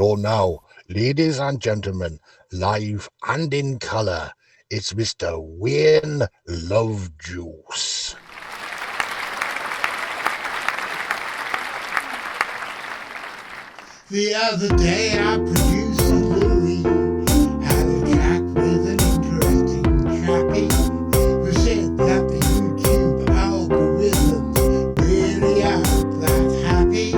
So now, ladies and gentlemen, live and in colour, it's Mr. Wayne Love Juice. The other day I produced a Louis, had a chat with an interesting chappie who said that the YouTube algorithms really aren't that happy.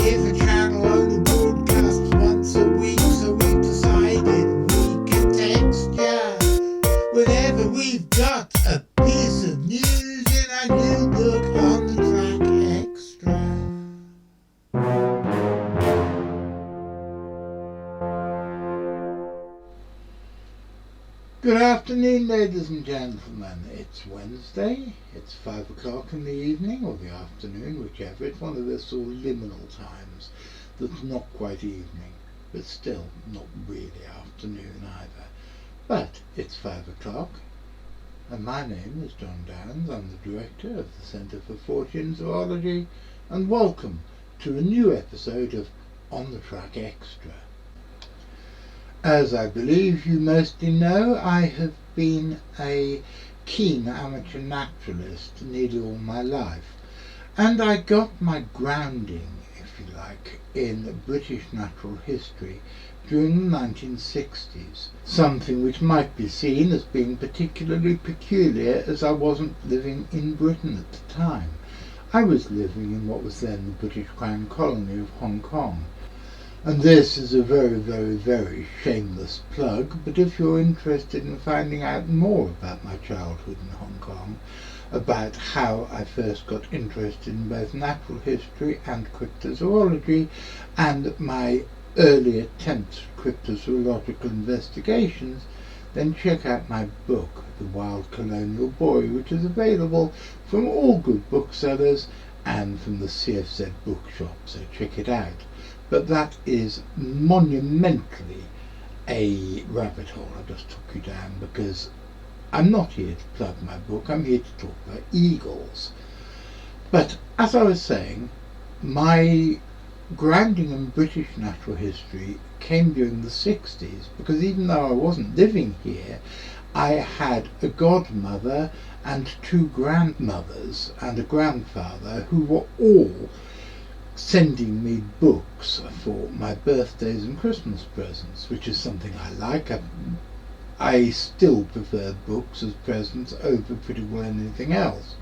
If a channel only broadcasts once a week, so we decided we could text ya whenever we've got a piece of news in our new book on the track extra. Good afternoon, ladies and gentlemen. It's Wednesday, it's 5 o'clock in the evening or the afternoon, whichever. It's one of those sort of liminal times that's not quite evening, but still not really afternoon either. But it's 5 o'clock, and my name is John Downs. I'm the director of the Centre for Fortean Zoology, and welcome to a new episode of On the Track Extra. As I believe you mostly know, I have been a keen amateur naturalist nearly all my life, and I got my grounding, if you like, in British natural history during the 1960s, something which might be seen as being particularly peculiar as I wasn't living in Britain at the time. I was living in what was then the British Crown colony of Hong Kong. And this is a very, very, very shameless plug, but if you're interested in finding out more about my childhood in Hong Kong, about how I first got interested in both natural history and cryptozoology, and my early attempts at cryptozoological investigations, then check out my book, The Wild Colonial Boy, which is available from all good booksellers and from the CFZ bookshop, so check it out. But that is monumentally a rabbit hole I just took you down, because I'm not here to plug my book, I'm here to talk about eagles. But as I was saying, my grounding in British natural history came during the 60s, because even though I wasn't living here, I had a godmother and two grandmothers and a grandfather who were all sending me books for my birthdays and Christmas presents, which is something I like. I still prefer books as presents over pretty well anything else.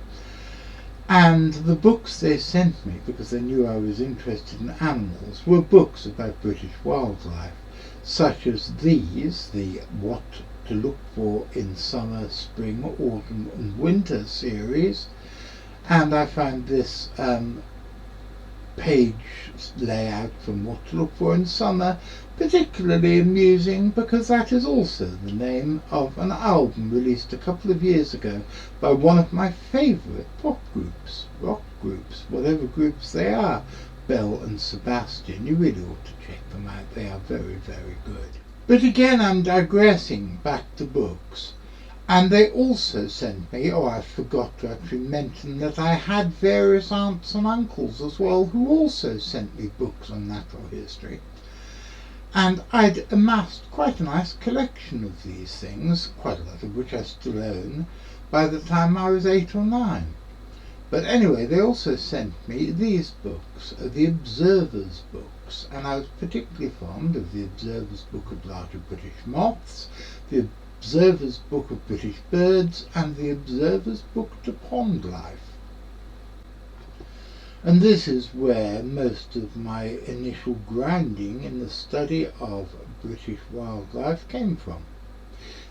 And the books they sent me, because they knew I was interested in animals, were books about British wildlife, such as these, the What to Look For in Summer, Spring, Autumn and Winter series. And I found this page layout from What to Look For in Summer particularly amusing, because that is also the name of an album released a couple of years ago by one of my favourite rock groups, whatever groups they are, Bell and Sebastian. You really ought to check them out, they are very, very good. But again, I'm digressing back to books. And they also sent me, I forgot to actually mention that I had various aunts and uncles as well who also sent me books on natural history. And I'd amassed quite a nice collection of these things, quite a lot of which I still own, by the time I was 8 or 9. But anyway, they also sent me these books, the Observer's books, and I was particularly fond of the Observer's Book of Larger British Moths, the Observer's Book of British Birds, and the Observer's Book to Pond Life. And this is where most of my initial grounding in the study of British wildlife came from.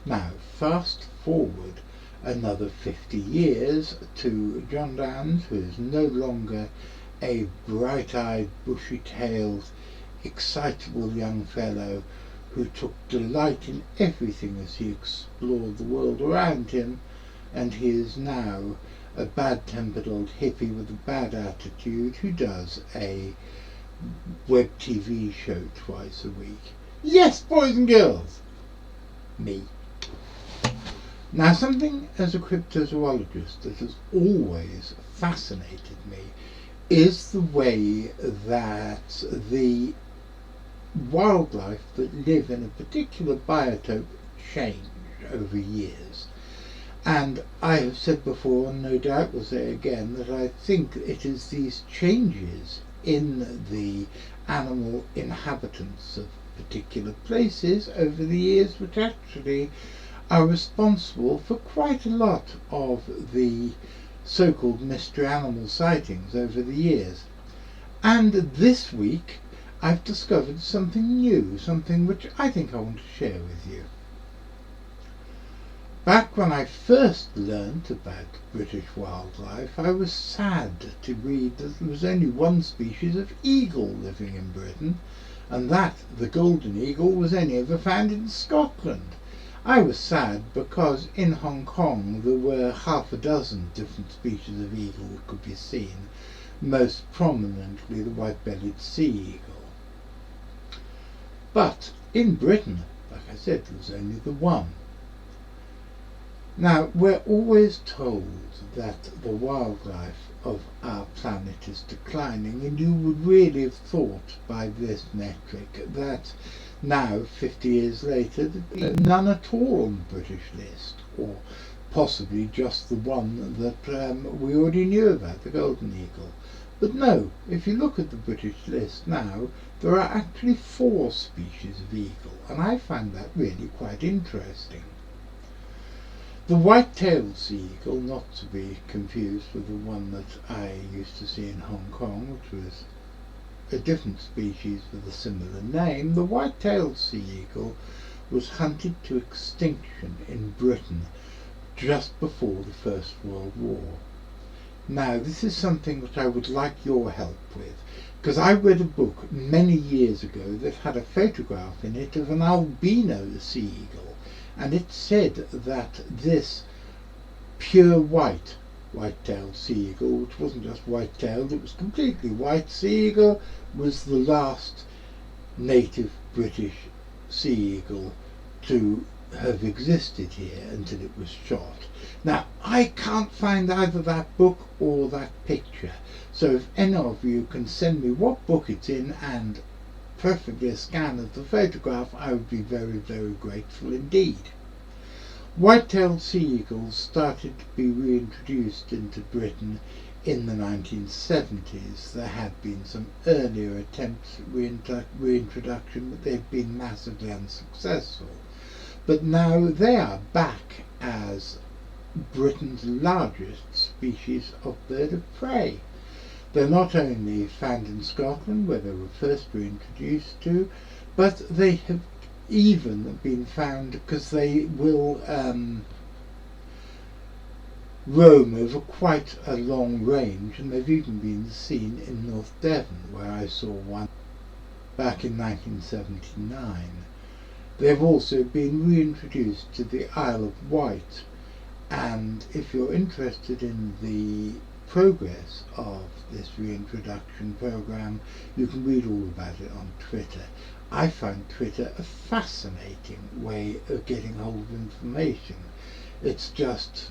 Now, fast forward another 50 years to John Downs, who is no longer a bright-eyed, bushy-tailed, excitable young fellow who took delight in everything as he explored the world around him, and he is now a bad-tempered old hippie with a bad attitude who does a web TV show twice a week. Yes, boys and girls! Me. Now, something as a cryptozoologist that has always fascinated me is the way that the wildlife that live in a particular biotope change over years. And I have said before, and no doubt will say again, that I think it is these changes in the animal inhabitants of particular places over the years which actually are responsible for quite a lot of the so-called mystery animal sightings over the years. And this week I've discovered something new, something which I think I want to share with you. Back when I first learnt about British wildlife, I was sad to read that there was only one species of eagle living in Britain, and that, the golden eagle, was only ever found in Scotland. I was sad because in Hong Kong there were half a dozen different species of eagle that could be seen, most prominently the white-bellied sea eagle. But in Britain, like I said, there was only the one. Now, we're always told that the wildlife of our planet is declining, and you would really have thought by this metric that now, 50 years later, there'd be none at all on the British list, or possibly just the one that we already knew about, the golden eagle. But no, if you look at the British list now, there are actually 4 species of eagle, and I find that really quite interesting. The white-tailed sea eagle, not to be confused with the one that I used to see in Hong Kong, which was a different species with a similar name, the white-tailed sea eagle was hunted to extinction in Britain just before the First World War. Now, this is something that I would like your help with, because I read a book many years ago that had a photograph in it of an albino sea eagle. And it said that this pure white-tailed sea eagle, which wasn't just white-tailed, it was completely white sea eagle, was the last native British sea eagle to have existed here until it was shot. Now, I can't find either that book or that picture, so if any of you can send me what book it's in and preferably a scan of the photograph, I would be very, very grateful indeed. White-tailed sea eagles started to be reintroduced into Britain in the 1970s. There had been some earlier attempts at reintroduction, but they've been massively unsuccessful. But now they are back as Britain's largest species of bird of prey. They're not only found in Scotland, where they were first reintroduced to, but they have even been found because they will roam over quite a long range, and they've even been seen in North Devon, where I saw one back in 1979. They've also been reintroduced to the Isle of Wight, and if you're interested in the progress of this reintroduction program, you can read all about it on Twitter. I find Twitter a fascinating way of getting hold of information. It's just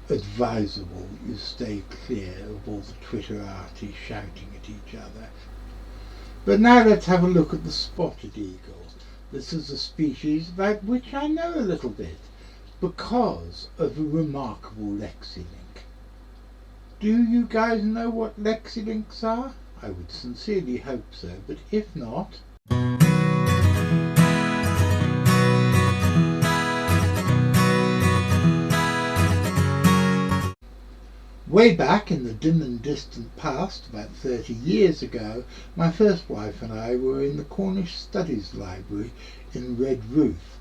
advisable you stay clear of all the Twitterati shouting at each other. But now let's have a look at the spotted eagle. This is a species about which I know a little bit because of a remarkable lexilink. Do you guys know what lexilinks are? I would sincerely hope so, but if not, way back in the dim and distant past, about 30 years ago, my first wife and I were in the Cornish Studies Library in Redruth.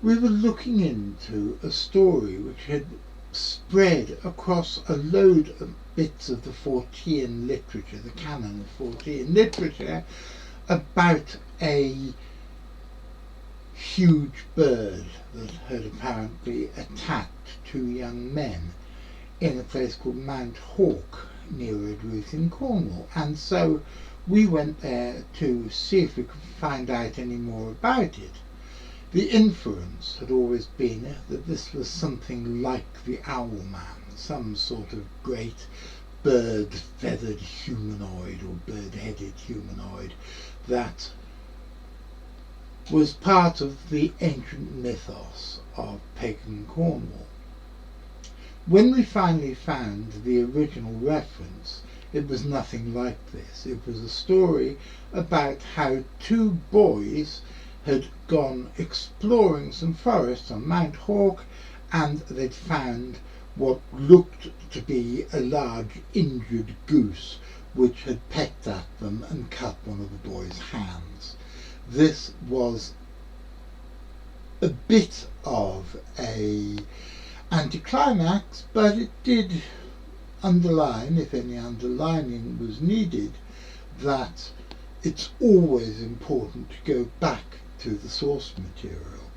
We were looking into a story which had spread across a load of bits of the Fortean literature, the canon of Fortean literature, about a huge bird that had apparently attacked 2 young men in a place called Mount Hawke near Redruth in Cornwall. And so we went there to see if we could find out any more about it. The inference had always been that this was something like the Owlman, some sort of great bird-feathered humanoid or bird-headed humanoid that was part of the ancient mythos of pagan Cornwall. When we finally found the original reference, it was nothing like this. It was a story about how two boys had gone exploring some forests on Mount Hawk, and they'd found what looked to be a large injured goose which had pecked at them and cut one of the boys' hands. This was a bit of a anticlimax, but it did underline, if any underlining was needed, that it's always important to go back to the source material.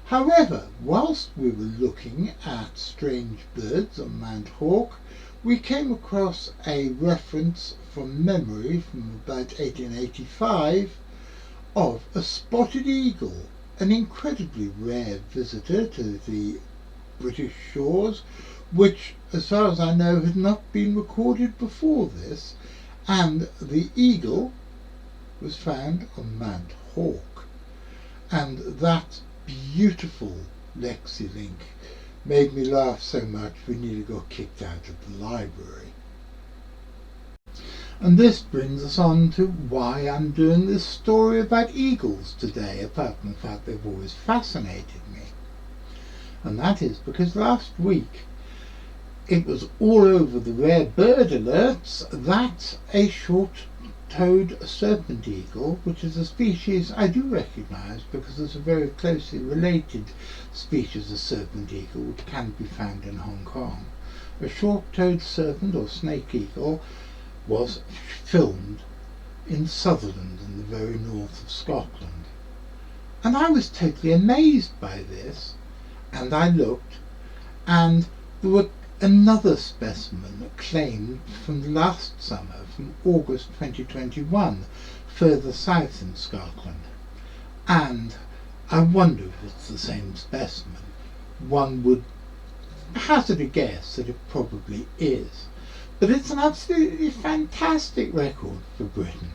However, whilst we were looking at strange birds on Mount Hawk, we came across a reference from memory from about 1885 of a spotted eagle, an incredibly rare visitor to the British shores, which, as far as I know, had not been recorded before this, and the eagle was found on Mount Hawk. And that beautiful lexilink made me laugh so much we nearly got kicked out of the library. And this brings us on to why I'm doing this story about eagles today, apart from the fact they've always fascinated me. And that is because last week it was all over the rare bird alerts that a short-toed serpent eagle, which is a species I do recognise because it's a very closely related species of serpent eagle which can be found in Hong Kong. A short-toed serpent or snake eagle was filmed in Sutherland in the very north of Scotland. And I was totally amazed by this, and I looked, and there were another specimen claimed from last summer, from August 2021, further south in Scotland. And I wonder if it's the same specimen. One would hazard a guess that it probably is. But it's an absolutely fantastic record for Britain.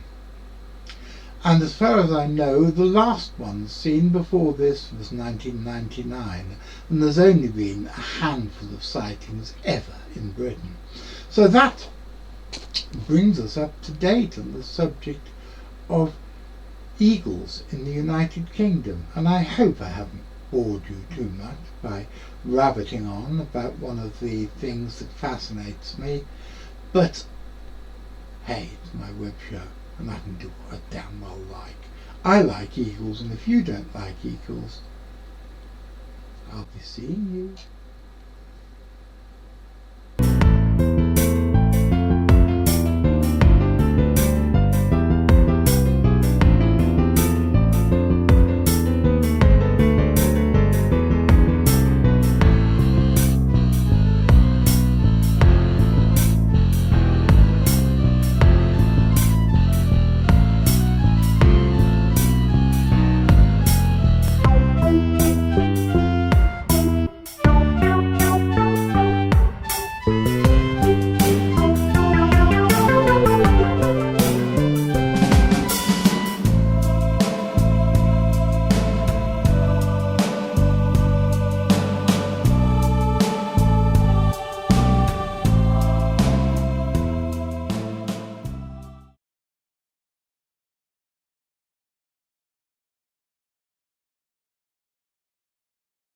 And as far as I know, the last one seen before this was 1999, and there's only been a handful of sightings ever in Britain. So that brings us up to date on the subject of eagles in the United Kingdom, and I hope I haven't bored you too much by rabbiting on about one of the things that fascinates me, but hey, it's my web show, and I can do what I damn well like. I like eagles, and if you don't like eagles, I'll be seeing you.